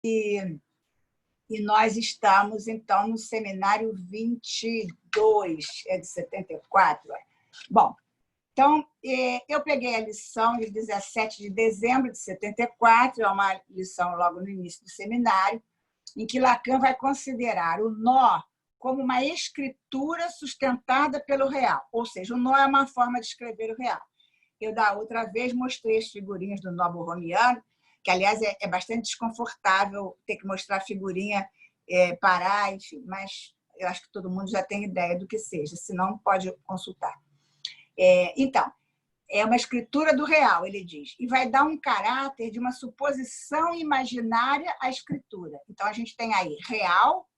E nós estamos, então, no seminário 22, é de 74. Bom, então, eu peguei a lição de 17 de dezembro de 74, é uma lição logo no início do seminário, em que Lacan vai considerar o nó como uma escritura sustentada pelo real, ou seja, o nó é uma forma de escrever o real. Eu, da outra vez, mostrei as figurinhas do nó borromiano, que, aliás, é bastante desconfortável ter que mostrar a figurinha, parar, enfim, mas eu acho que todo mundo já tem ideia do que seja, se não, pode consultar. Então, é uma escritura do real, ele diz, e vai dar um caráter de uma suposição imaginária à escritura. Então, a gente tem aí real,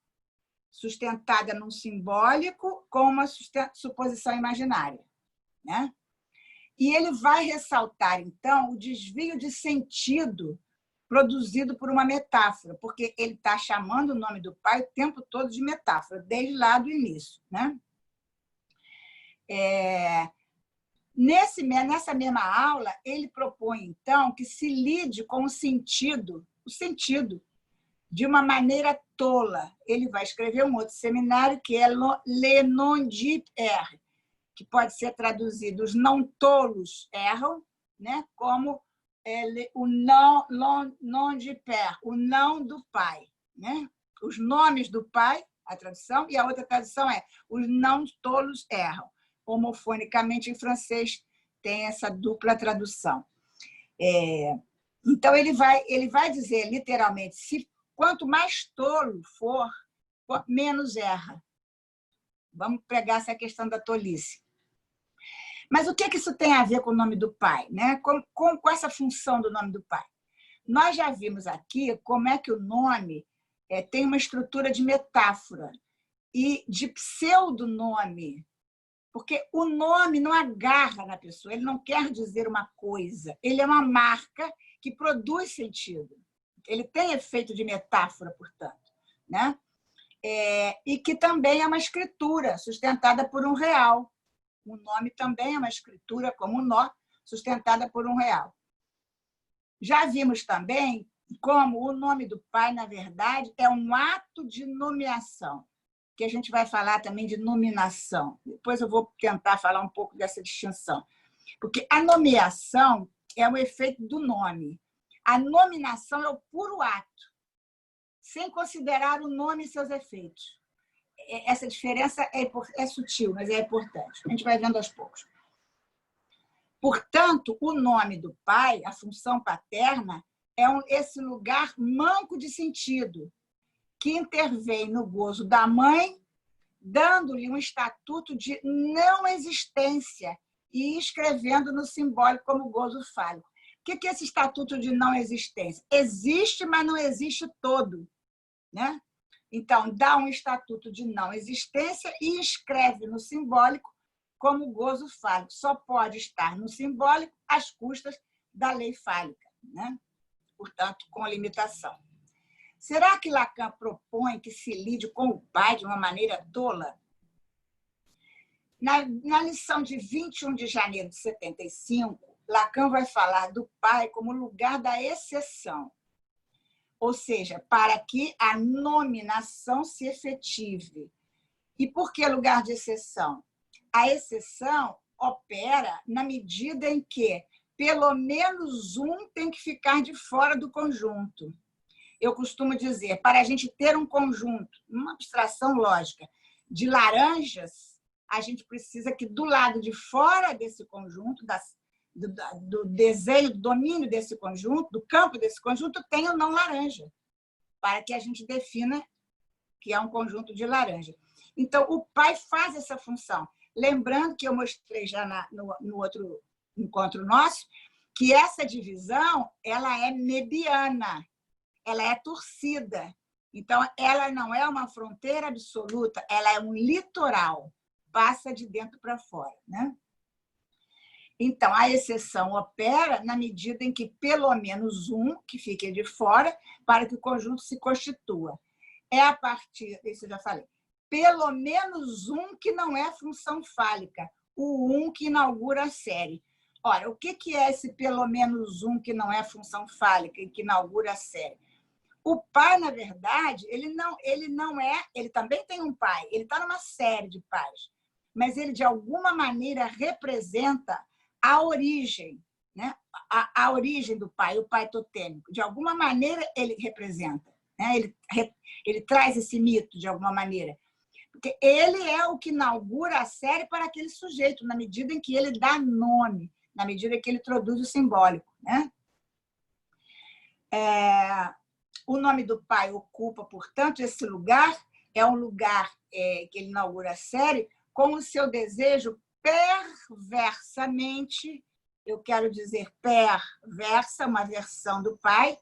sustentada num simbólico, com uma suposição imaginária, né? E ele vai ressaltar, então, o desvio de sentido produzido por uma metáfora, porque ele está chamando o nome do pai o tempo todo de metáfora, desde lá do início, né? Nessa mesma aula, ele propõe, então, que se lide com o sentido de uma maneira tola. Ele vai escrever um outro seminário, que é Le non-dit erre, que pode ser traduzido os não tolos erram, né? Como o non-dit père, o não do pai, né? Os nomes do pai, a tradução, e a outra tradução é os não tolos erram. Homofonicamente, em francês, tem essa dupla tradução. Então, ele vai dizer, literalmente, quanto mais tolo for, menos erra. Vamos pegar essa questão da tolice. Mas o que isso tem a ver com o nome do pai, né? Com essa função do nome do pai? Nós já vimos aqui como é que o nome tem uma estrutura de metáfora e de pseudonome, porque o nome não agarra na pessoa, ele não quer dizer uma coisa, ele é uma marca que produz sentido. Ele tem efeito de metáfora, portanto, né? E que também é uma escritura sustentada por um real. O nome também é uma escritura, como um nó, sustentada por um real. Já vimos também como o nome do pai, na verdade, é um ato de nomeação, que a gente vai falar também de nominação. Depois eu vou tentar falar um pouco dessa distinção. Porque a nomeação é o efeito do nome. A nominação é o puro ato, sem considerar o nome e seus efeitos. Essa diferença é sutil, mas é importante. A gente vai vendo aos poucos. Portanto, o nome do pai, a função paterna, é esse lugar manco de sentido, que intervém no gozo da mãe, dando-lhe um estatuto de não existência e escrevendo no simbólico como gozo fálico. O que é esse estatuto de não existência? Existe, mas não existe todo, né? Então, dá um estatuto de não existência e escreve no simbólico como gozo fálico. Só pode estar no simbólico às custas da lei fálica, né? Portanto, com limitação. Será que Lacan propõe que se lide com o pai de uma maneira tola? Na lição de 21 de janeiro de 75, Lacan vai falar do pai como lugar da exceção, ou seja, para que a nominação se efetive. E por que lugar de exceção? A exceção opera na medida em que pelo menos um tem que ficar de fora do conjunto. Eu costumo dizer, para a gente ter um conjunto, uma abstração lógica, de laranjas, a gente precisa que do lado de fora desse conjunto, do desenho, do domínio desse conjunto, do campo desse conjunto, tenha o não laranja, para que a gente defina que é um conjunto de laranja. Então, o pai faz essa função. Lembrando que eu mostrei já no outro encontro nosso, que essa divisão ela é mediana, ela é torcida. Então, ela não é uma fronteira absoluta, ela é um litoral, passa de dentro para fora, né? Então, a exceção opera na medida em que pelo menos um que fique de fora para que o conjunto se constitua. É a partir, isso eu já falei, pelo menos um que não é função fálica, o um que inaugura a série. Ora, o que é esse pelo menos um que não é função fálica e que inaugura a série? O pai, na verdade, ele também tem um pai, ele está numa série de pais, mas ele, de alguma maneira, representa a origem, né? A origem do pai, o pai totêmico. De alguma maneira, ele representa, né? Ele traz esse mito, de alguma maneira. Porque ele é o que inaugura a série para aquele sujeito, na medida em que ele dá nome, na medida em que ele introduz o simbólico, né? O nome do pai ocupa, portanto, esse lugar, é um lugar que ele inaugura a série, com o seu desejo perversamente, eu quero dizer perversa, uma versão do pai,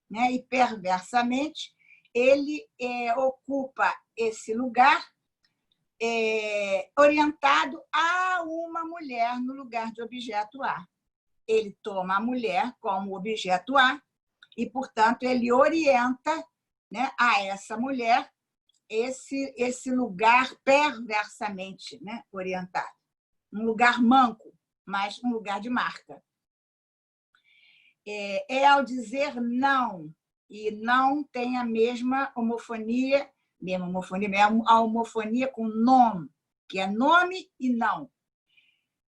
né? E perversamente ele ocupa esse lugar orientado a uma mulher no lugar de objeto A. Ele toma a mulher como objeto A e, portanto, ele orienta, né, a essa mulher esse lugar perversamente, né, orientado. Um lugar manco, mas um lugar de marca. Ao dizer não, e não tem a mesma homofonia, a homofonia com nome, que é nome e não.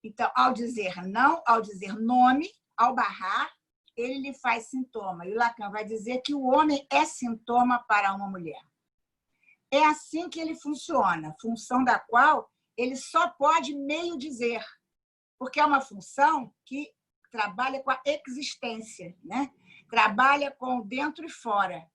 Então, ao dizer não, ao dizer nome, ao barrar, ele lhe faz sintoma. E o Lacan vai dizer que o homem é sintoma para uma mulher. É assim que ele funciona, função da qual ele só pode meio dizer, porque é uma função que trabalha com a existência, né? Trabalha com dentro e fora.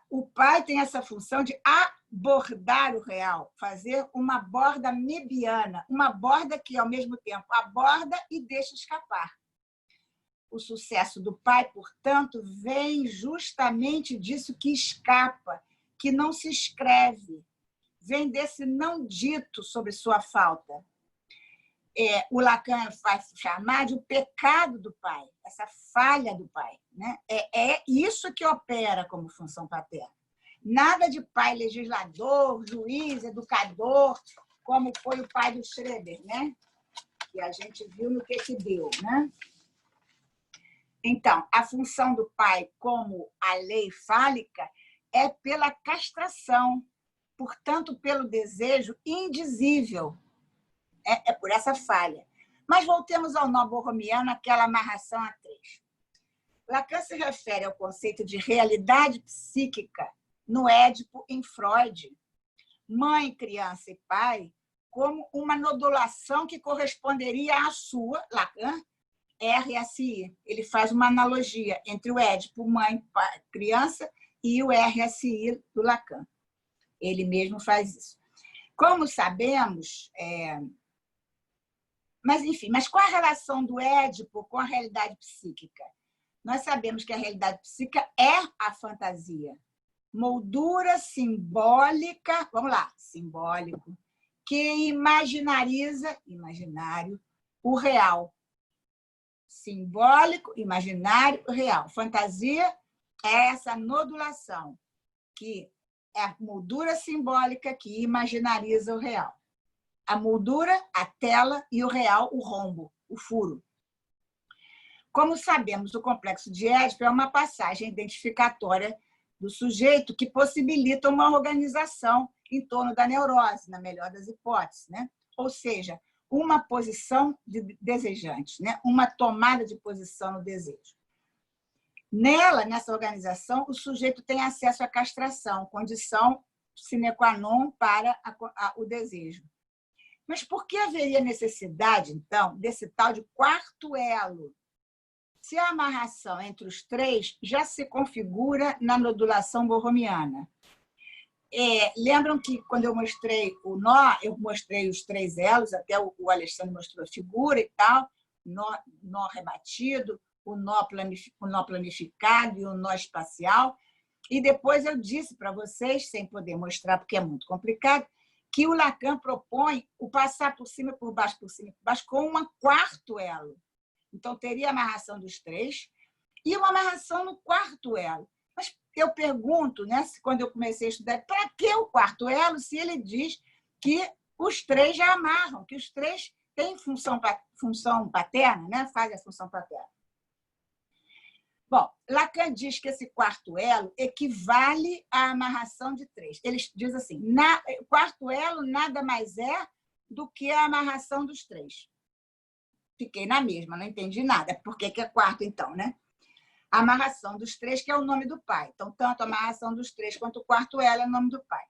O pai tem essa função de abordar o real, fazer uma borda mebiana, uma borda que, ao mesmo tempo, aborda e deixa escapar. O sucesso do pai, portanto, vem justamente disso que escapa, que não se escreve, vem desse não dito sobre sua falta. O Lacan faz chamar de o pecado do pai, essa falha do pai, né? É isso que opera como função paterna. Nada de pai legislador, juiz, educador, como foi o pai do Schroeder, né? Que a gente viu no que deu, né? Então, a função do pai, como a lei fálica, é pela castração, portanto, pelo desejo indizível. É por essa falha. Mas voltemos ao nó borromiano, aquela amarração a três. Lacan se refere ao conceito de realidade psíquica no Édipo em Freud, mãe, criança e pai, como uma nodulação que corresponderia à sua, Lacan, RSI. Ele faz uma analogia entre o Édipo, mãe, pai, criança, e o RSI do Lacan. Ele mesmo faz isso. Como sabemos, mas qual a relação do Édipo com a realidade psíquica? Nós sabemos que a realidade psíquica é a fantasia. Moldura simbólica, vamos lá, simbólico, que imaginariza, imaginário, o real. Simbólico, imaginário, real. Fantasia é essa nodulação, que é a moldura simbólica que imaginariza o real. A moldura, a tela, e o real, o rombo, o furo. Como sabemos, o complexo de Édipo é uma passagem identificatória do sujeito que possibilita uma organização em torno da neurose, na melhor das hipóteses, né? Ou seja, uma posição de desejante, né? Uma tomada de posição no desejo. Nessa organização, o sujeito tem acesso à castração, condição sine qua non para o desejo. Mas por que haveria necessidade, então, desse tal de quarto elo? Se a amarração entre os três já se configura na nodulação borromiana. Lembram que, quando eu mostrei o nó, eu mostrei os três elos, até o Alexandre mostrou a figura e tal, nó rebatido, o nó planificado e o nó espacial. E depois eu disse para vocês, sem poder mostrar, porque é muito complicado, que o Lacan propõe o passar por cima, por baixo, com um quarto elo. Então, teria a amarração dos três e uma amarração no quarto elo. Mas eu pergunto, né, quando eu comecei a estudar, para que o quarto elo, se ele diz que os três já amarram, que os três têm função paterna, né, fazem a função paterna. Bom, Lacan diz que esse quarto elo equivale à amarração de três. Ele diz assim, o quarto elo nada mais é do que a amarração dos três. Fiquei na mesma, não entendi nada. Por que é quarto, então, né? A amarração dos três, que é o nome do pai. Então, tanto a amarração dos três quanto o quarto elo é o nome do pai.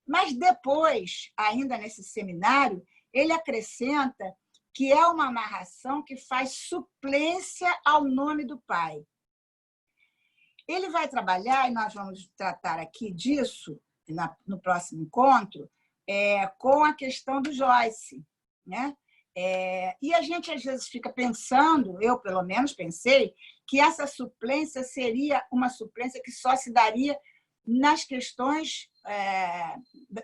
Mas depois, ainda nesse seminário, ele acrescenta que é uma amarração que faz suplência ao nome do pai. Ele vai trabalhar, e nós vamos tratar aqui disso no próximo encontro, com a questão do Joyce, né? E a gente, às vezes, fica pensando, eu, pelo menos, pensei, que essa suplência seria uma suplência que só se daria nas questões,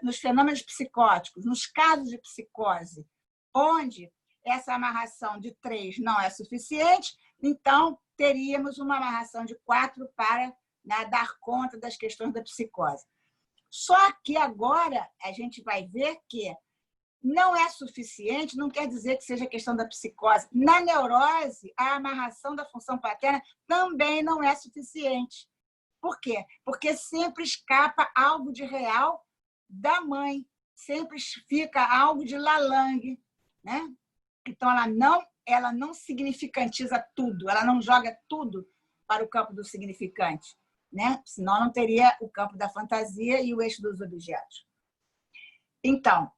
nos fenômenos psicóticos, nos casos de psicose, onde essa amarração de 3 não é suficiente, então teríamos uma amarração de 4 para, né, dar conta das questões da psicose. Só que agora a gente vai ver que não é suficiente, não quer dizer que seja questão da psicose. Na neurose, a amarração da função paterna também não é suficiente. Por quê? Porque sempre escapa algo de real da mãe, sempre fica algo de Lalande, né? Então, ela não significantiza tudo, ela não joga tudo para o campo do significante, né? Senão não teria o campo da fantasia e o eixo dos objetos. Então,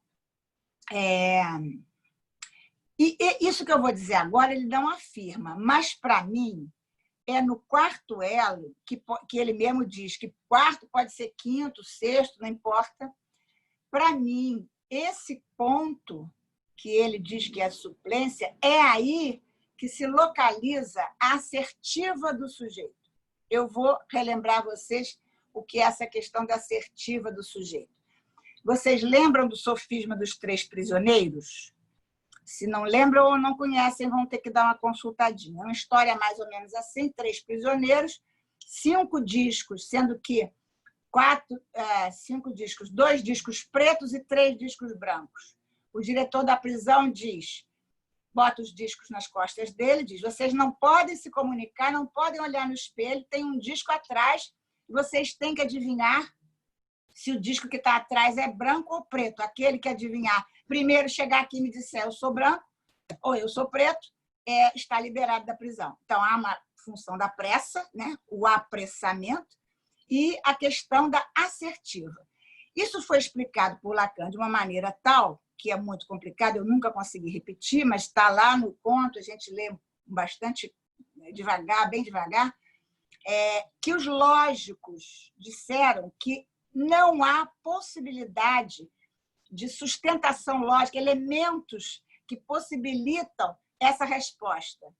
e isso que eu vou dizer agora, ele não afirma, mas, para mim, é no quarto elo, que ele mesmo diz que quarto pode ser quinto, sexto, não importa. Para mim, esse ponto que ele diz que é suplência, é aí que se localiza a assertiva do sujeito. Eu vou relembrar vocês o que é essa questão da assertiva do sujeito. Vocês lembram do sofisma dos 3 prisioneiros? Se não lembram ou não conhecem, vão ter que dar uma consultadinha. É uma história mais ou menos assim, 3 prisioneiros, 5 discos, sendo que 5 discos, 2 discos pretos e 3 discos brancos. O diretor da prisão diz, bota os discos nas costas dele, diz, vocês não podem se comunicar, não podem olhar no espelho, tem um disco atrás, e vocês têm que adivinhar se o disco que está atrás é branco ou preto. Aquele que adivinhar, primeiro chegar aqui e me disser eu sou branco ou eu sou preto, está liberado da prisão. Então, há uma função da pressa, né? O apressamento, e a questão da assertiva. Isso foi explicado por Lacan de uma maneira tal, que é muito complicado, eu nunca consegui repetir, mas está lá no conto, a gente lê bastante devagar, bem devagar, que os lógicos disseram que não há possibilidade de sustentação lógica, elementos que possibilitam essa resposta.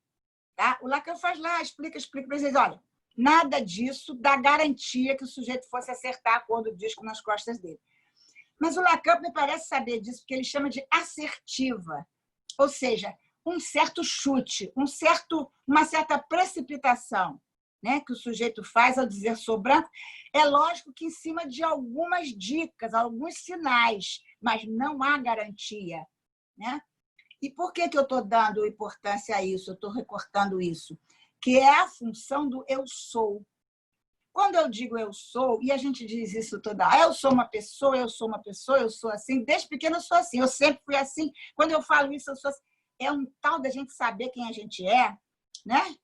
Tá? O Lacan faz lá, explica para vocês, olha, nada disso dá garantia que o sujeito fosse acertar a cor do disco nas costas dele. Mas o Lacan me parece saber disso, porque ele chama de assertiva, ou seja, um certo chute, uma certa precipitação, né, que o sujeito faz ao dizer sou branco. É lógico que em cima de algumas dicas, alguns sinais, mas não há garantia, né? E por que eu estou dando importância a isso? Eu estou recortando isso, que é a função do eu sou. Quando eu digo eu sou, e a gente diz isso toda hora, eu sou uma pessoa, eu sou uma pessoa, eu sou assim, desde pequena eu sou assim, eu sempre fui assim, quando eu falo isso, eu sou assim. É um tal da gente saber quem a gente é, né?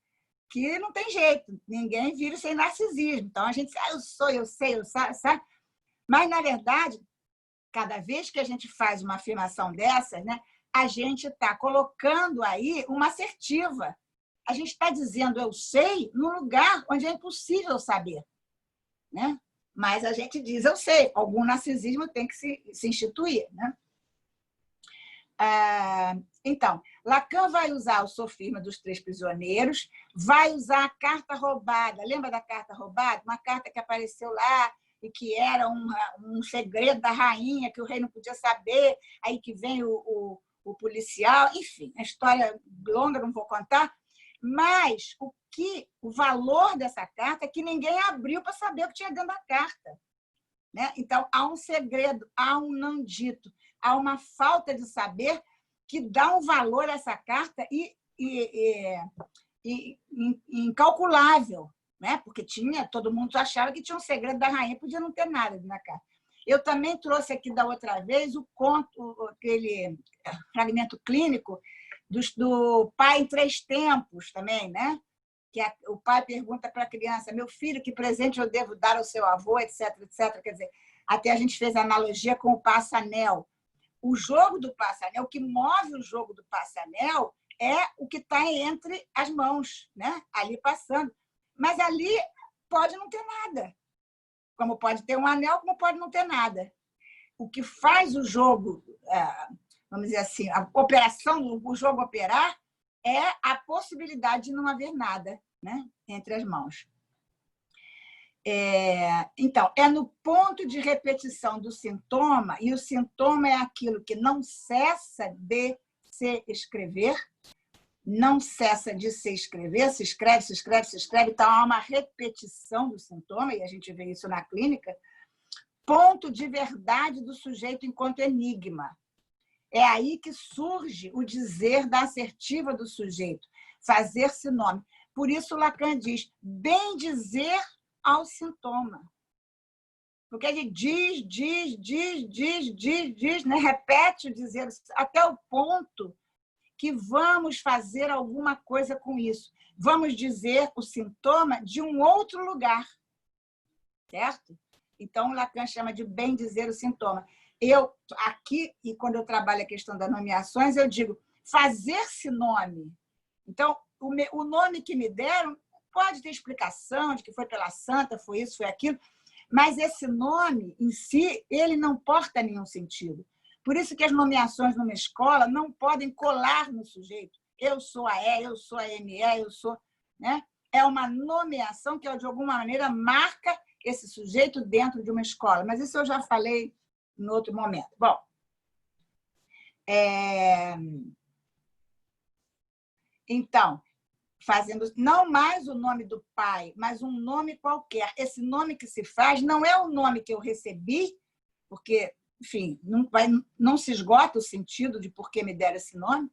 Que não tem jeito, ninguém vive sem narcisismo. Então, a gente eu sou, eu sei, eu sabe? Mas, na verdade, cada vez que a gente faz uma afirmação dessas, né, a gente está colocando aí uma assertiva. A gente está dizendo eu sei no lugar onde é impossível saber, né? Mas a gente diz eu sei. Algum narcisismo tem que se instituir, né? Então, Lacan vai usar o sofisma dos 3 prisioneiros, vai usar a carta roubada. Lembra da carta roubada? Uma carta que apareceu lá e que era um segredo da rainha, que o rei não podia saber, aí que vem o policial. Enfim, a história longa, não vou contar. Mas o valor dessa carta é que ninguém abriu para saber o que tinha dentro da carta, né? Então, há um segredo, há um não dito, há uma falta de saber que dá um valor a essa carta e incalculável, né? Porque todo mundo achava que tinha um segredo da rainha, podia não ter nada na carta. Eu também trouxe aqui da outra vez o conto, aquele fragmento clínico do pai em 3 tempos também, né? Que o pai pergunta para a criança: meu filho, que presente eu devo dar ao seu avô, etc, etc. Quer dizer, até a gente fez analogia com o Passanel. O jogo do Passanel, o que move o jogo do Passanel é o que está entre as mãos, né? Ali passando. Mas ali pode não ter nada. Como pode ter um anel, como pode não ter nada. O que faz o jogo, vamos dizer assim, a operação, o jogo operar, é a possibilidade de não haver nada, né, entre as mãos. Então, é no ponto de repetição do sintoma, e o sintoma é aquilo que não cessa de se escrever, não cessa de se escrever, se escreve, se escreve, se escreve, então há uma repetição do sintoma, e a gente vê isso na clínica, ponto de verdade do sujeito enquanto enigma. É aí que surge o dizer da assertiva do sujeito, fazer-se nome. Por isso Lacan diz, bem dizer ao sintoma. Porque ele diz, né? Repete o dizer, até o ponto que vamos fazer alguma coisa com isso. Vamos dizer o sintoma de um outro lugar. Certo? Então, Lacan chama de bem dizer o sintoma. Eu, aqui, e quando eu trabalho a questão das nomeações, eu digo fazer-se nome. Então, o nome que me deram pode ter explicação de que foi pela santa, foi isso, foi aquilo, mas esse nome em si, ele não porta nenhum sentido. Por isso que as nomeações numa escola não podem colar no sujeito. Eu sou a E, eu sou a ME, eu sou... Né? É uma nomeação que, de alguma maneira, marca esse sujeito dentro de uma escola. Mas isso eu já falei em outro momento. Bom, então, fazendo não mais o nome do pai, mas um nome qualquer. Esse nome que se faz não é o nome que eu recebi, porque, enfim, não se esgota o sentido de por que me deram esse nome,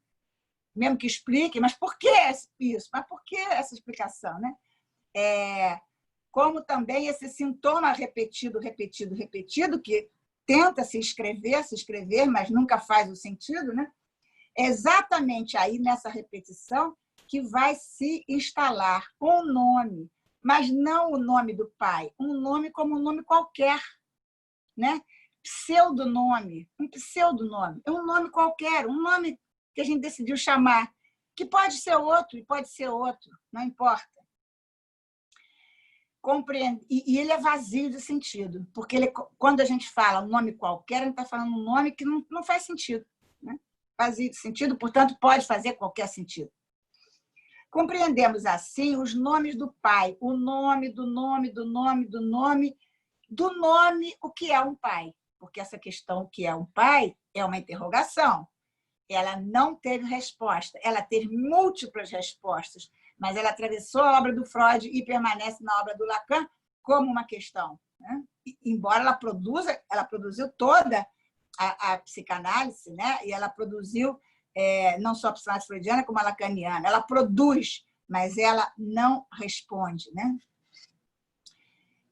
mesmo que explique, mas por que isso? Mas por que essa explicação? Né? Como também esse sintoma repetido, que tenta se escrever, mas nunca faz o sentido, né? É exatamente aí, nessa repetição, que vai se instalar um nome, mas não o nome do pai, um nome como um nome qualquer, né? Pseudonome, um pseudonome, é um nome qualquer, um nome que a gente decidiu chamar, que pode ser outro e pode ser outro, não importa. Compreende. E ele é vazio de sentido, porque quando a gente fala um nome qualquer, a gente está falando um nome que não faz sentido. Né? Vazio de sentido, portanto, pode fazer qualquer sentido. Compreendemos, assim, os nomes do pai, o nome do nome, o que é um pai. Porque essa questão, o que é um pai, é uma interrogação. Ela não teve resposta, ela teve múltiplas respostas, mas ela atravessou a obra do Freud e permanece na obra do Lacan como uma questão. Né? Embora ela produziu toda a psicanálise, né? E ela produziu não só a psicanálise freudiana, como a lacaniana. Ela produz, mas ela não responde. Né?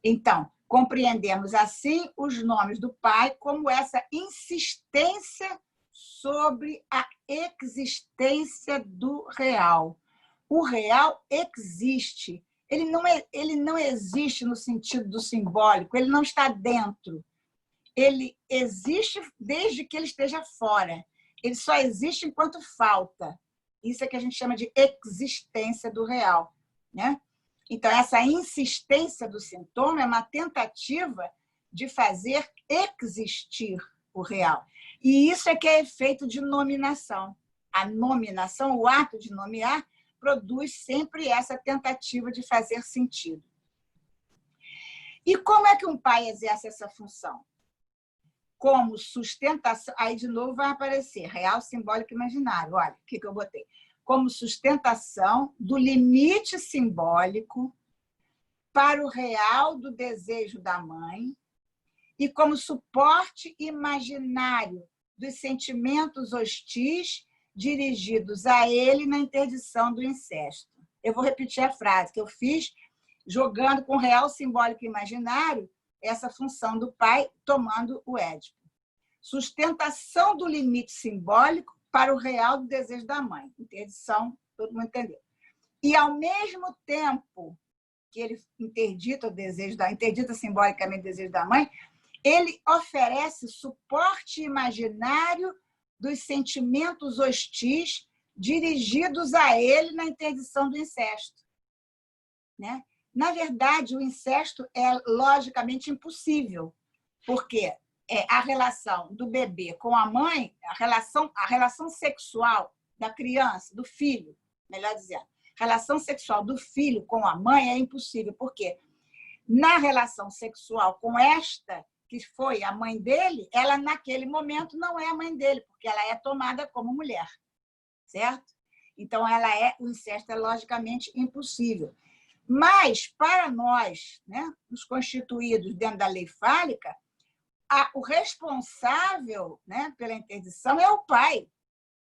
Então, compreendemos assim os nomes do pai como essa insistência sobre a existência do real. O real existe. Ele não existe no sentido do simbólico, ele não está dentro. Ele existe desde que ele esteja fora. Ele só existe enquanto falta. Isso é que a gente chama de existência do real. Né? Então, essa insistência do sintoma é uma tentativa de fazer existir o real. E isso é que é efeito de nominação. A nominação, o ato de nomear, produz sempre essa tentativa de fazer sentido. E como é que um pai exerce essa função? Como sustentação... Aí, de novo, vai aparecer real, simbólico e imaginário. Olha, o que eu botei? Como sustentação do limite simbólico para o real do desejo da mãe e como suporte imaginário dos sentimentos hostis dirigidos a ele na interdição do incesto. Eu vou repetir a frase que eu fiz, jogando com real, simbólico e imaginário essa função do pai tomando o Édipo. Sustentação do limite simbólico para o real do desejo da mãe. Interdição, todo mundo entendeu. E, ao mesmo tempo que ele interdita o desejo interdita simbolicamente o desejo da mãe, ele oferece suporte imaginário dos sentimentos hostis dirigidos a ele na interdição do incesto. Né? Na verdade, o incesto é logicamente impossível, porque a relação do bebê com a mãe, a relação sexual da criança, do filho, melhor dizendo, a relação sexual do filho com a mãe é impossível, porque na relação sexual com esta, que foi a mãe dele, ela naquele momento não é a mãe dele, porque ela é tomada como mulher, certo? Então, o incesto é logicamente impossível. Mas, para nós, né, os constituídos dentro da lei fálica, o responsável, né, pela interdição é o pai,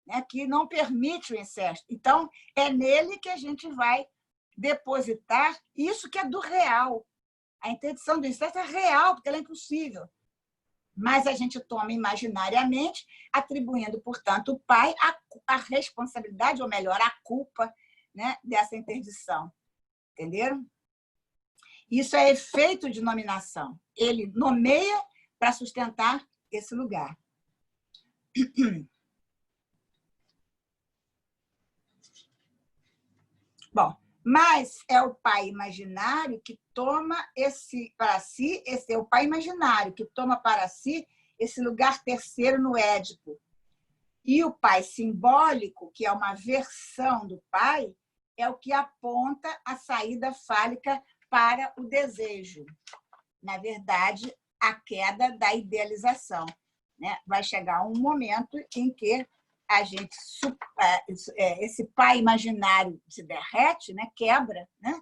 né, que não permite o incesto. Então, é nele que a gente vai depositar isso que é do real. A interdição do incesto é real, porque ela é impossível. Mas a gente toma imaginariamente, atribuindo, portanto, ao pai a responsabilidade, ou melhor, a culpa, né, dessa interdição. Entenderam? Isso é efeito de nominação. Ele nomeia para sustentar esse lugar. Bom, mas é o pai imaginário que toma para si, esse é o pai imaginário que toma para si esse lugar terceiro no Édipo. E o pai simbólico, que é uma versão do pai, é o que aponta a saída fálica para o desejo. Na verdade, a queda da idealização. Né? Vai chegar um momento em que esse pai imaginário se derrete, né? Quebra, né?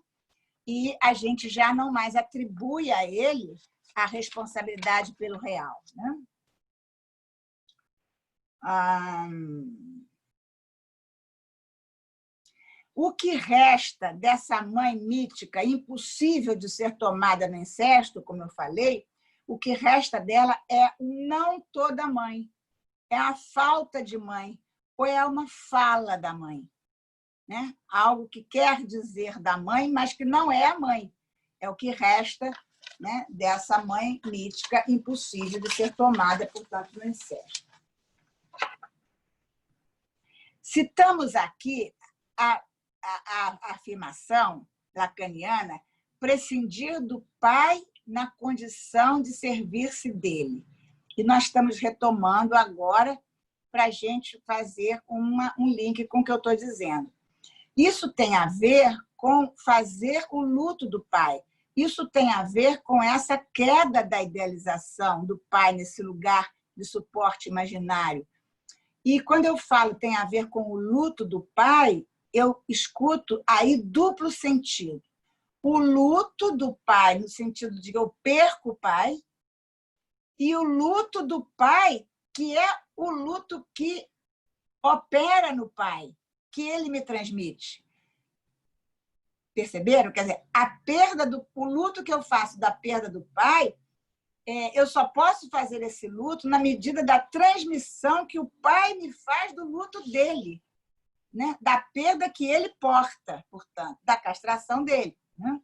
E a gente já não mais atribui a ele a responsabilidade pelo real. Né? O que resta dessa mãe mítica, impossível de ser tomada no incesto, como eu falei, o que resta dela é o não toda mãe, é a falta de mãe, ou é uma fala da mãe. Né? Algo que quer dizer da mãe, mas que não é a mãe. É o que resta, né, dessa mãe mítica, impossível de ser tomada, portanto, no incesto. Citamos aqui a afirmação lacaniana, prescindir do pai na condição de servir-se dele. E nós estamos retomando agora para a gente fazer um link com o que eu estou dizendo. Isso tem a ver com fazer o luto do pai. Isso tem a ver com essa queda da idealização do pai nesse lugar de suporte imaginário. E quando eu falo tem a ver com o luto do pai, eu escuto aí duplo sentido. O luto do pai, no sentido de eu perco o pai, e o luto do pai, que é o luto que opera no pai, que ele me transmite. Perceberam? Quer dizer, o luto que eu faço da perda do pai, eu só posso fazer esse luto na medida da transmissão que o pai me faz do luto dele. Né? Da perda que ele porta, portanto, da castração dele. Né?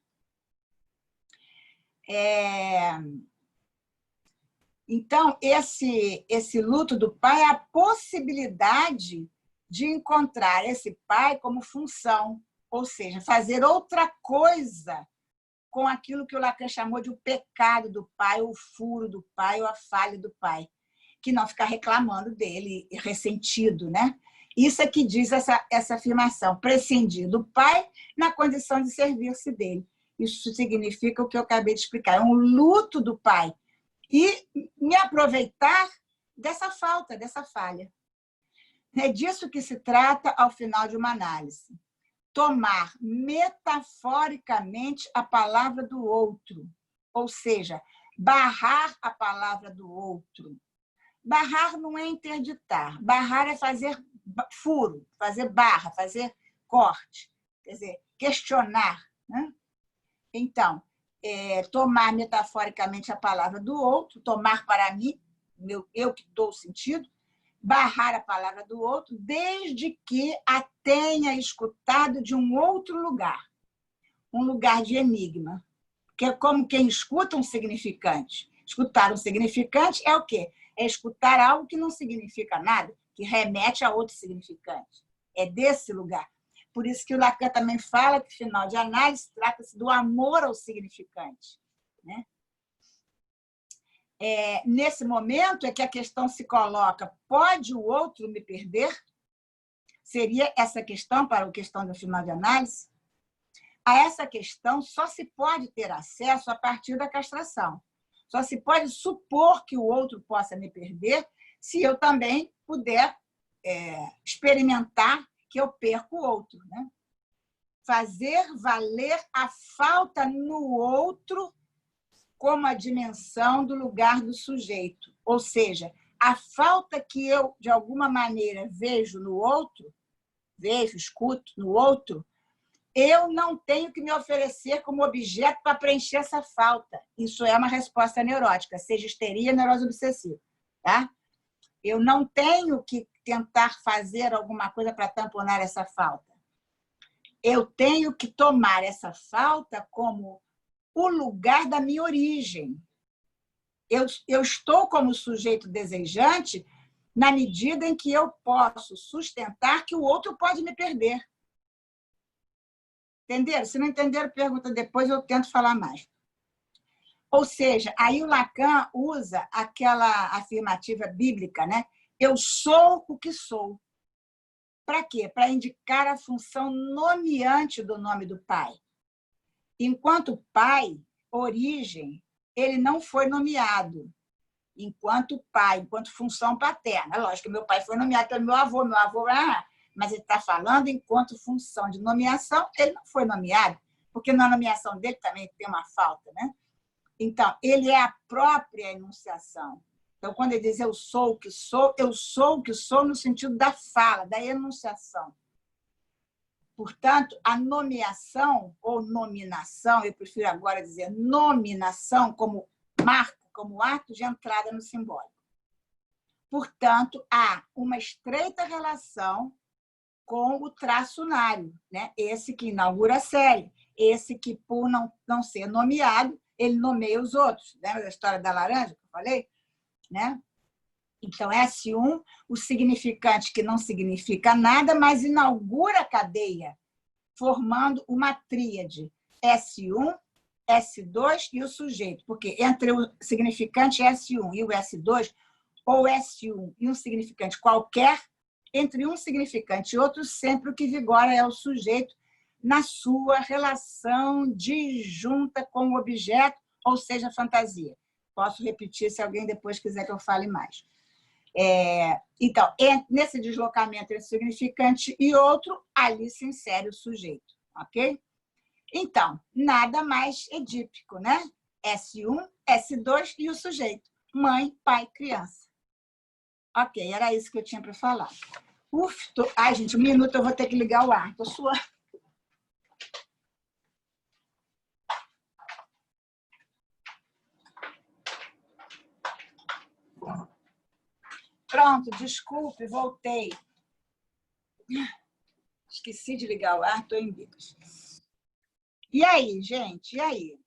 Então, esse luto do pai é a possibilidade de encontrar esse pai como função, ou seja, fazer outra coisa com aquilo que o Lacan chamou de o pecado do pai, ou o furo do pai, ou a falha do pai, que não ficar reclamando dele, ressentido, né? Isso é que diz essa afirmação, prescindir do pai na condição de servir-se dele. Isso significa o que eu acabei de explicar, é um luto do pai. E me aproveitar dessa falta, dessa falha. É disso que se trata ao final de uma análise. Tomar metaforicamente a palavra do outro, ou seja, barrar a palavra do outro. Barrar não é interditar, barrar é fazer furo, fazer barra, fazer corte, quer dizer, questionar, né? Então, tomar metaforicamente a palavra do outro, tomar para mim, eu que dou o sentido, barrar a palavra do outro, desde que a tenha escutado de um outro lugar, um lugar de enigma, que é como quem escuta um significante. Escutar um significante é o quê? É escutar algo que não significa nada, que remete a outro significante. É desse lugar. Por isso que o Lacan também fala que, final de análise, trata-se do amor ao significante, né? Nesse momento é que a questão se coloca: pode o outro me perder? Seria essa questão para a questão do final de análise? A essa questão só se pode ter acesso a partir da castração. Só se pode supor que o outro possa me perder se eu também puder experimentar que eu perco o outro, né? Fazer valer a falta no outro como a dimensão do lugar do sujeito. Ou seja, a falta que eu, de alguma maneira, vejo no outro, escuto no outro, eu não tenho que me oferecer como objeto para preencher essa falta. Isso é uma resposta neurótica, seja histeria, neurose obsessiva. Tá? Eu não tenho que tentar fazer alguma coisa para tamponar essa falta. Eu tenho que tomar essa falta como o lugar da minha origem. Eu estou como sujeito desejante na medida em que eu posso sustentar que o outro pode me perder. Entenderam? Se não entenderam, pergunta depois, eu tento falar mais. Ou seja, aí o Lacan usa aquela afirmativa bíblica, né? Eu sou o que sou. Para quê? Para indicar a função nomeante do nome do pai. Enquanto pai, origem, ele não foi nomeado. Enquanto pai, enquanto função paterna. Lógico que meu pai foi nomeado pelo meu avô, mas ele está falando enquanto função de nomeação, ele não foi nomeado, porque na nomeação dele também tem uma falta, né? Então, ele é a própria enunciação. Então, quando ele diz eu sou o que sou, eu sou o que sou no sentido da fala, da enunciação. Portanto, a nomeação ou nominação, eu prefiro agora dizer nominação como marca, como ato de entrada no simbólico. Portanto, há uma estreita relação com o traço unário, né? Esse que inaugura a série, esse que, por não ser nomeado, ele nomeia os outros. Lembra da história da laranja que eu falei? Né? Então, S1, o significante que não significa nada, mas inaugura a cadeia, formando uma tríade. S1, S2 e o sujeito. Porque entre o significante S1 e o S2, ou S1 e um significante qualquer, entre um significante e outro, sempre o que vigora é o sujeito na sua relação disjunta com o objeto, ou seja, fantasia. Posso repetir se alguém depois quiser que eu fale mais. Então, nesse deslocamento entre significante e outro, ali se insere o sujeito, ok? Então, nada mais edípico, né? S1, S2 e o sujeito. Mãe, pai, criança. Ok, era isso que eu tinha para falar. Ai, gente, um minuto, eu vou ter que ligar o ar. Estou suando. Pronto, desculpe, voltei. Esqueci de ligar o ar, estou em bicos. E aí, gente? E aí?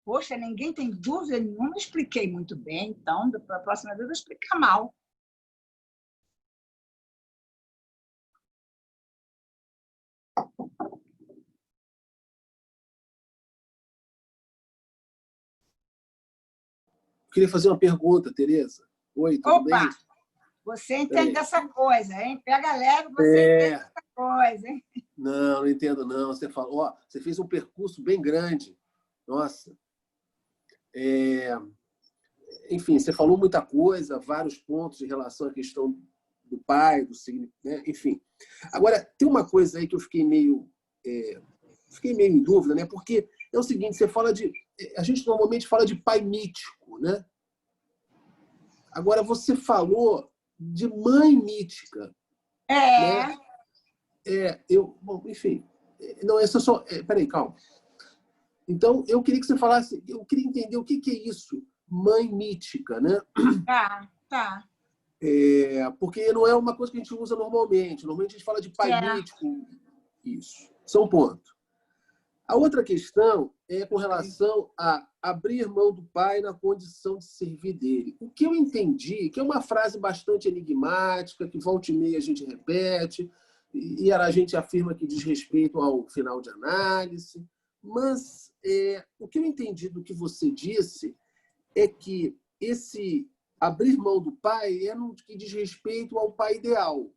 Poxa, ninguém tem dúvida nenhuma, expliquei muito bem, então, da próxima vez eu vou explicar mal. Queria fazer uma pergunta, Tereza. Oi, tudo bem? Opa, você entende dessa coisa, hein? Pega leve, você entende dessa coisa, hein? Não entendo, não. Você falou, você fez um percurso bem grande. Nossa. Enfim, você falou muita coisa, vários pontos em relação à questão do pai, do significado, né? Enfim. Agora, tem uma coisa aí que eu fiquei meio em dúvida, né? Porque é o seguinte, você fala de... A gente normalmente fala de pai mítico, né? Agora, você falou de mãe mítica. Né? Bom, enfim. Não, essa só... Peraí, calma. Então, eu queria que você falasse... Eu queria entender o que é isso, mãe mítica, né? Tá. Porque não é uma coisa que a gente usa normalmente. Normalmente a gente fala de pai mítico. Isso. Isso é um ponto. A outra questão é com relação a abrir mão do pai na condição de servir dele. O que eu entendi, que é uma frase bastante enigmática, que volta e meia a gente repete, e a gente afirma que diz respeito ao final de análise, mas o que eu entendi do que você disse é que esse abrir mão do pai é no que diz respeito ao pai ideal,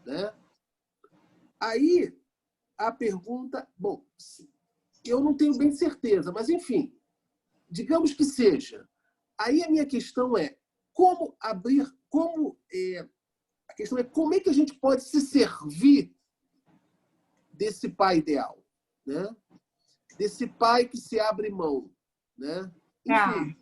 né? Aí, a pergunta... Bom, eu não tenho bem certeza, mas, enfim, digamos que seja. Aí a minha questão é como abrir... A questão é como é que a gente pode se servir desse pai ideal, né? Desse pai que se abre mão, né? Enfim.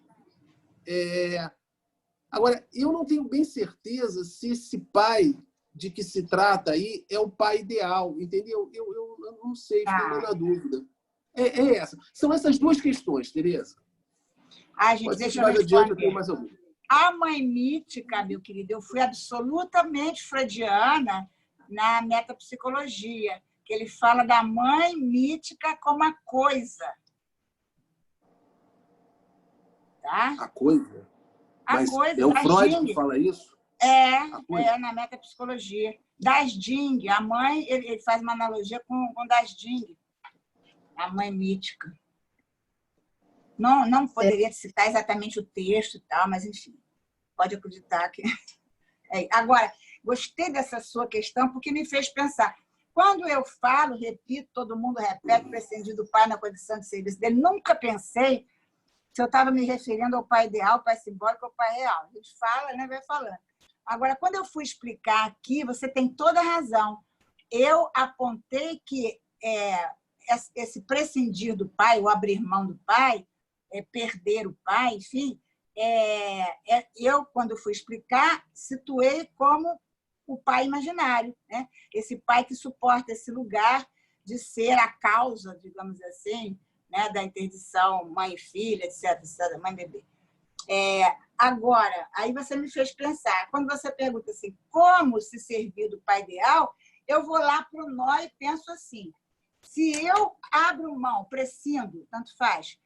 Agora, eu não tenho bem certeza se esse pai de que se trata aí é o pai ideal, entendeu? Eu não sei, fiquei meio na dúvida. Essa. São essas duas questões, Tereza. Gente, pode ser deixa que mais eu adiante eu responder. tenho mais alguma. A mãe mítica, meu querido, eu fui absolutamente freudiana na metapsicologia, que ele fala da mãe mítica como a coisa. Tá? A coisa? Mas coisa, é o Freud Jung. que fala isso? Na metapsicologia. Das Jung, a mãe, ele faz uma analogia com Das Jung, a mãe mítica. Não poderia citar exatamente o texto e tal, mas, enfim, pode acreditar que... Agora, gostei dessa sua questão porque me fez pensar. Quando eu falo, repito, todo mundo repete, prescindir do pai na condição de serviço dele, nunca pensei se eu estava me referindo ao pai ideal, ao pai simbólico, ao pai real. A gente fala, né, vai falando. Agora, quando eu fui explicar aqui, você tem toda a razão. Eu apontei que esse prescindir do pai, o abrir mão do pai, perder o pai, enfim, eu, quando fui explicar, situei como o pai imaginário, né? Esse pai que suporta esse lugar de ser a causa, digamos assim, né, da interdição mãe e filha, etc., mãe e bebê. Agora, aí você me fez pensar, quando você pergunta assim, como se servir do pai ideal, eu vou lá para o nó e penso assim, se eu abro mão, prescindo, tanto faz,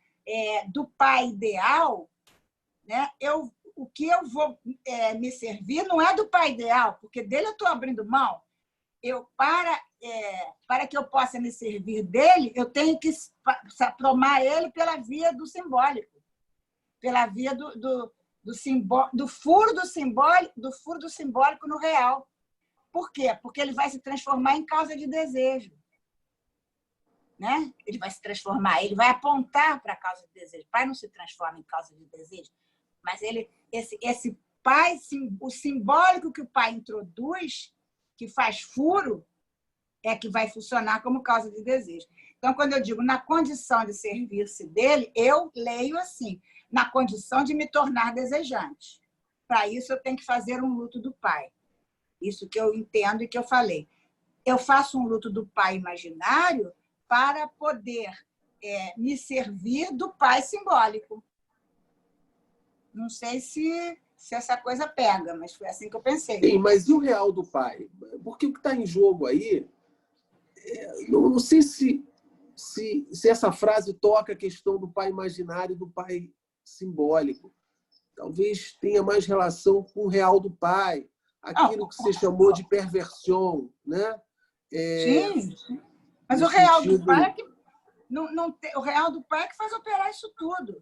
do pai ideal, né, o que eu vou me servir não é do pai ideal, porque dele eu estou abrindo mão. Para que eu possa me servir dele, eu tenho que tomar ele pela via do simbólico, pela via do furo do simbólico no real. Por quê? Porque ele vai se transformar em causa de desejo. Né? Ele vai se transformar, ele vai apontar para a causa de desejo. O pai não se transforma em causa de desejo, mas esse pai, o simbólico que o pai introduz, que faz furo, é que vai funcionar como causa de desejo. Então, quando eu digo na condição de servir-se dele, eu leio assim, na condição de me tornar desejante. Para isso, eu tenho que fazer um luto do pai. Isso que eu entendo e que eu falei. Eu faço um luto do pai imaginário para poder me servir do pai simbólico. Não sei se essa coisa pega, mas foi assim que eu pensei. Sim, mas e o real do pai? Porque o que está em jogo aí, não sei se essa frase toca a questão do pai imaginário e do pai simbólico. Talvez tenha mais relação com o real do pai, aquilo que você chamou de perversão, né? Sim, mas o real do pai é que o real do pai é que faz operar isso tudo.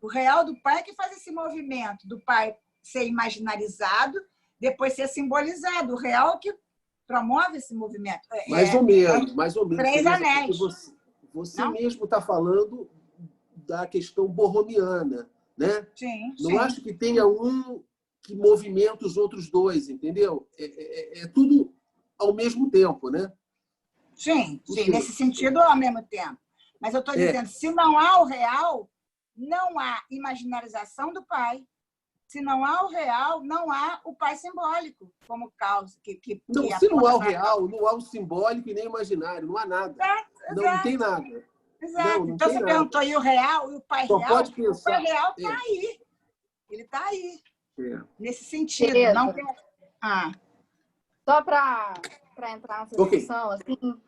O real do pai é que faz esse movimento do pai ser imaginarizado, depois ser simbolizado. O real é que promove esse movimento. Mais ou menos. Três anéis. Você mesmo está falando da questão borromiana, né? Sim. Não acho que tenha um que movimenta os outros dois, entendeu? É tudo ao mesmo tempo, né? Sim, nesse sentido, ao mesmo tempo. Mas eu estou dizendo, se não há o real, não há imaginarização do pai. Se não há o real, não há o pai simbólico como causa. Não, se não há o real, não há o simbólico e nem o imaginário, não há nada. Exato, Não tem exato, nada. exato. Não Então, tem você nada. perguntou, e o real, e o pai Só real? pode O pai pensar. real está aí. Ele está aí. É. Nesse sentido. Beleza. Não tem... Só para entrar nessa discussão, assim,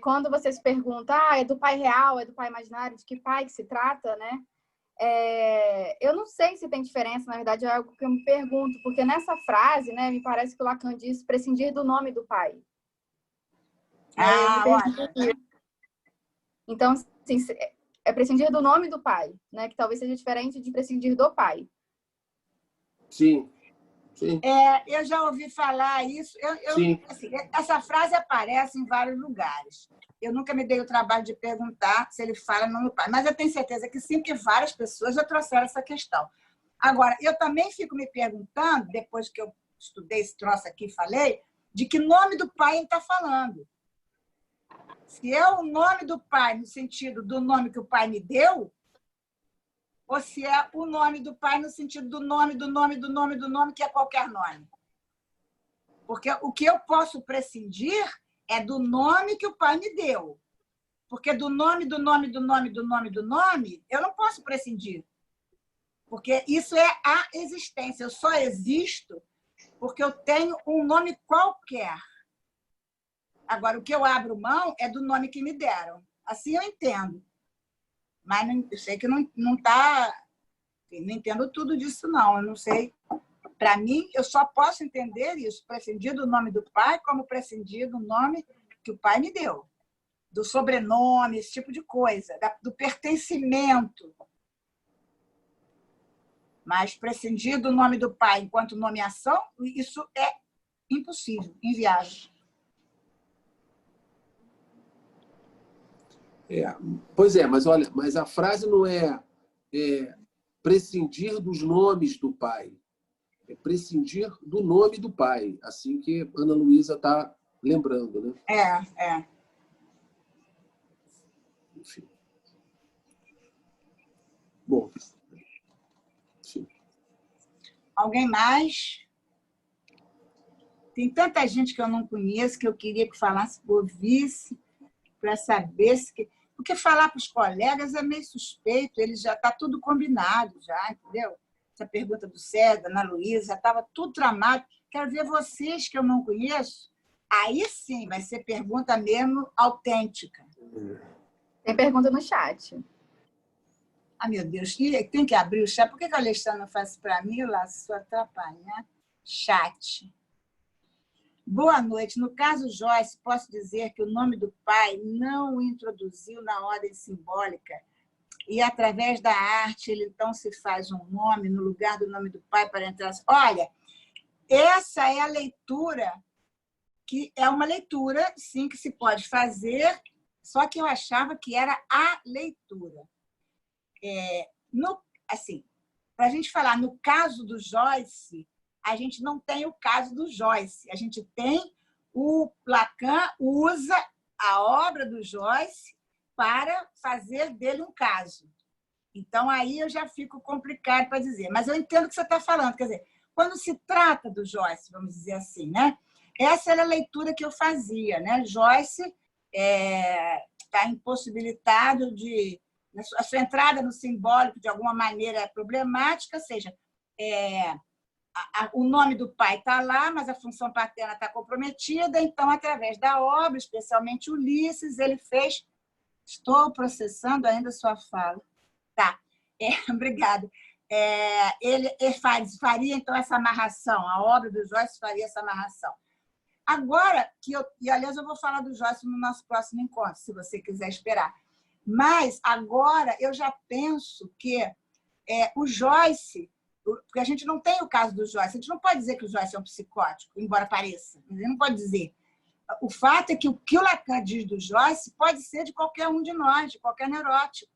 quando você se pergunta, é do pai real, é do pai imaginário, de que pai que se trata, né? Eu não sei se tem diferença, na verdade é algo que eu me pergunto, porque nessa frase, né, me parece que o Lacan diz prescindir do nome do pai. Olha. Então, assim, é prescindir do nome do pai, né? Que talvez seja diferente de prescindir do pai. Sim. Sim. Eu já ouvi falar isso. Sim. Assim, essa frase aparece em vários lugares. Eu nunca me dei o trabalho de perguntar se ele fala no nome do pai, mas eu tenho certeza que sim, porque várias pessoas já trouxeram essa questão. Agora, eu também fico me perguntando, depois que eu estudei esse troço aqui e falei, de que nome do pai ele está falando. Se é o nome do pai no sentido do nome que o pai me deu, ou se é o nome do pai no sentido do nome, que é qualquer nome. Porque o que eu posso prescindir é do nome que o pai me deu. Porque do nome, eu não posso prescindir. Porque isso é a existência. Eu só existo porque eu tenho um nome qualquer. Agora, o que eu abro mão é do nome que me deram. Assim eu entendo. Mas eu sei que não está... Não entendo tudo disso, não. Eu não sei. Para mim, eu só posso entender isso, prescindir do nome do pai, como prescindir do nome que o pai me deu. Do sobrenome, esse tipo de coisa. Do pertencimento. Mas prescindir do nome do pai enquanto nomeação, isso é impossível, inviável. Pois é, mas olha, mas a frase não é prescindir dos nomes do pai. É prescindir do nome do pai. Assim que Ana Luísa está lembrando, né? Enfim. Bom. Sim. Alguém mais? Tem tanta gente que eu não conheço que eu queria que falasse, ouvisse, para saber se... Porque falar para os colegas é meio suspeito, eles já está tudo combinado, já, entendeu? Essa pergunta do César, da Ana Luísa, já estava tudo tramado. Quero ver vocês que eu não conheço. Aí sim vai ser pergunta mesmo autêntica. Tem pergunta no chat. Meu Deus, tem que abrir o chat. Por que a Alexandra não faz isso para mim? Lá, só atrapalhar. Chat. Boa noite. No caso Joyce, posso dizer que o nome do pai não o introduziu na ordem simbólica e, através da arte, ele então se faz um nome no lugar do nome do pai para entrar... Olha, essa é a leitura, que é uma leitura, sim, que se pode fazer, só que eu achava que era a leitura. Assim, para a gente falar no caso do Joyce, a gente não tem o caso do Joyce. A gente tem o Lacan usa a obra do Joyce para fazer dele um caso. Então, aí eu já fico complicado para dizer. Mas eu entendo o que você está falando. Quer dizer, quando se trata do Joyce, vamos dizer assim, né? Essa era a leitura que eu fazia, né? Joyce está impossibilitado de... A sua entrada no simbólico, de alguma maneira, é problemática, ou seja, o nome do pai está lá, mas a função paterna está comprometida, então, através da obra, especialmente Ulisses, ele fez... Estou processando ainda a sua fala. Tá, obrigada. Ele faria, então, essa amarração, a obra do Joyce faria essa amarração. Agora, e aliás, eu vou falar do Joyce no nosso próximo encontro, se você quiser esperar. Mas, agora, eu já penso que o Joyce... Porque a gente não tem o caso do Joyce. A gente não pode dizer que o Joyce é um psicótico, embora pareça. A gente não pode dizer. O fato é que o que o Lacan diz do Joyce pode ser de qualquer um de nós, de qualquer neurótico.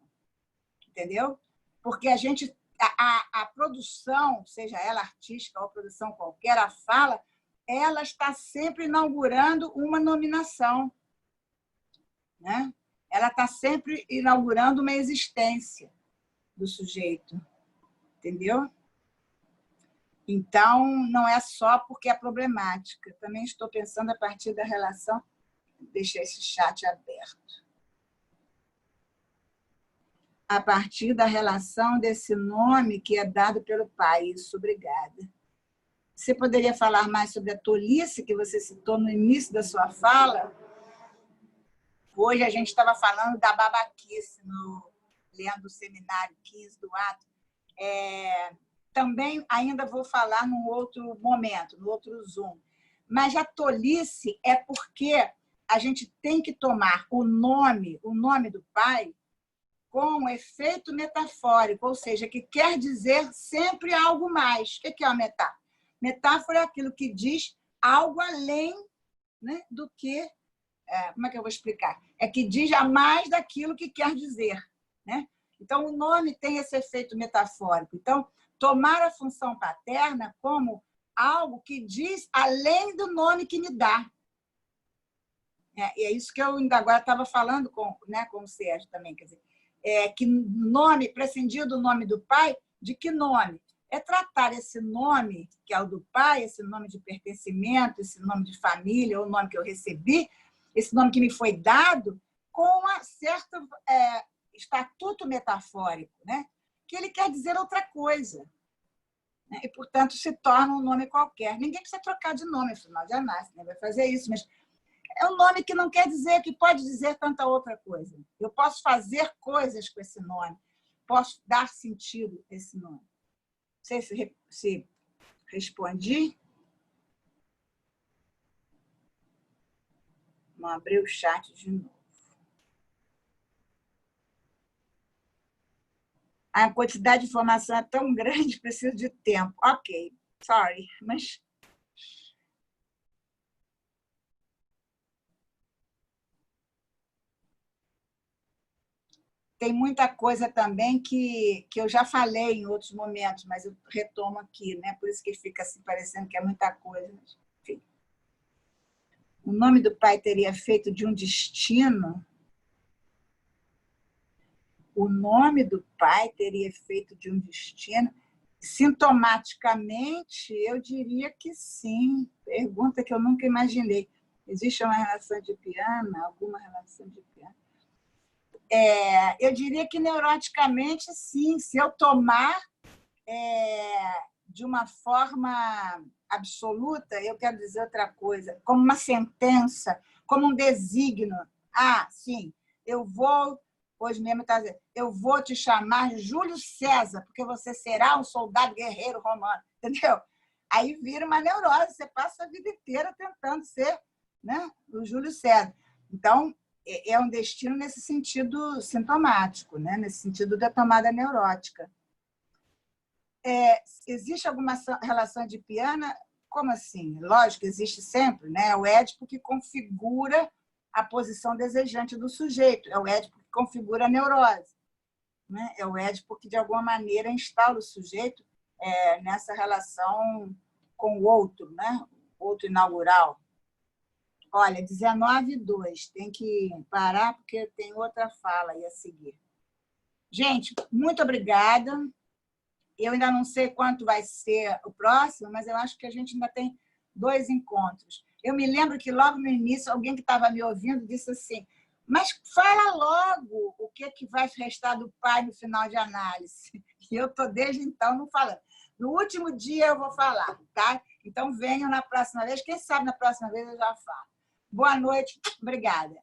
Entendeu? Porque a produção, seja ela artística ou produção qualquer, a fala, ela está sempre inaugurando uma nominação. Né? Ela está sempre inaugurando uma existência do sujeito. Entendeu? Então, não é só porque é problemática. Também estou pensando a partir da relação... Deixar esse chat aberto. A partir da relação desse nome que é dado pelo pai. Isso, obrigada. Você poderia falar mais sobre a tolice que você citou no início da sua fala? Hoje a gente estava falando da babaquice, lendo o seminário 15 do ato. Também ainda vou falar num outro momento, no outro Zoom. Mas a tolice é porque a gente tem que tomar o nome do pai com efeito metafórico, ou seja, que quer dizer sempre algo mais. O que é uma metáfora? Metáfora é aquilo que diz algo além, né, do que... como é que eu vou explicar? É que diz a mais daquilo que quer dizer, né? Então, o nome tem esse efeito metafórico. Então, tomar a função paterna como algo que diz além do nome que me dá. E é isso que eu ainda agora estava falando com o Sérgio também. Quer dizer, que nome, prescindir do nome do pai, de que nome? É tratar esse nome, que é o do pai, esse nome de pertencimento, esse nome de família, ou o nome que eu recebi, esse nome que me foi dado, com um certo estatuto metafórico, né? Que ele quer dizer outra coisa. Né? E, portanto, se torna um nome qualquer. Ninguém precisa trocar de nome, afinal de análise, né? Vai fazer isso, mas é um nome que não quer dizer, que pode dizer tanta outra coisa. Eu posso fazer coisas com esse nome, posso dar sentido a esse nome. Não sei se respondi. Vamos abrir o chat de novo. A quantidade de informação é tão grande, preciso de tempo. Ok, sorry, mas... Tem muita coisa também que eu já falei em outros momentos, mas eu retomo aqui, né? Por isso que fica assim, parecendo que é muita coisa. Enfim. O nome do pai teria feito de um destino? O nome do pai teria feito de um destino? Sintomaticamente, eu diria que sim. Pergunta que eu nunca imaginei. Existe uma relação de piano? Alguma relação de piano? Eu diria que neuroticamente, sim. Se eu tomar de uma forma absoluta, eu quero dizer outra coisa, como uma sentença, como um desígnio. Ah, sim, eu vou, hoje mesmo está dizendo, eu vou te chamar Júlio César, porque você será um soldado guerreiro romano, entendeu? Aí vira uma neurose, você passa a vida inteira tentando ser, né, o Júlio César. Então, é um destino nesse sentido sintomático, né? Nesse sentido da tomada neurótica. Existe alguma relação edipiana? Como assim? Lógico, existe sempre, né? É o Édipo que configura a posição desejante do sujeito, é o Édipo que configura a neurose, né? É o Édipo que, de alguma maneira, instala o sujeito nessa relação com o outro, né? O outro inaugural. Olha, 19:02, tem que parar porque tem outra fala aí a seguir. Gente, muito obrigada. Eu ainda não sei quanto vai ser o próximo, mas eu acho que a gente ainda tem 2 encontros. Eu me lembro que logo no início, alguém que estava me ouvindo disse assim, mas fala logo o que vai restar do pai no final de análise. E eu estou desde então não falando. No último dia eu vou falar, tá? Então venham na próxima vez. Quem sabe na próxima vez eu já falo. Boa noite. Obrigada.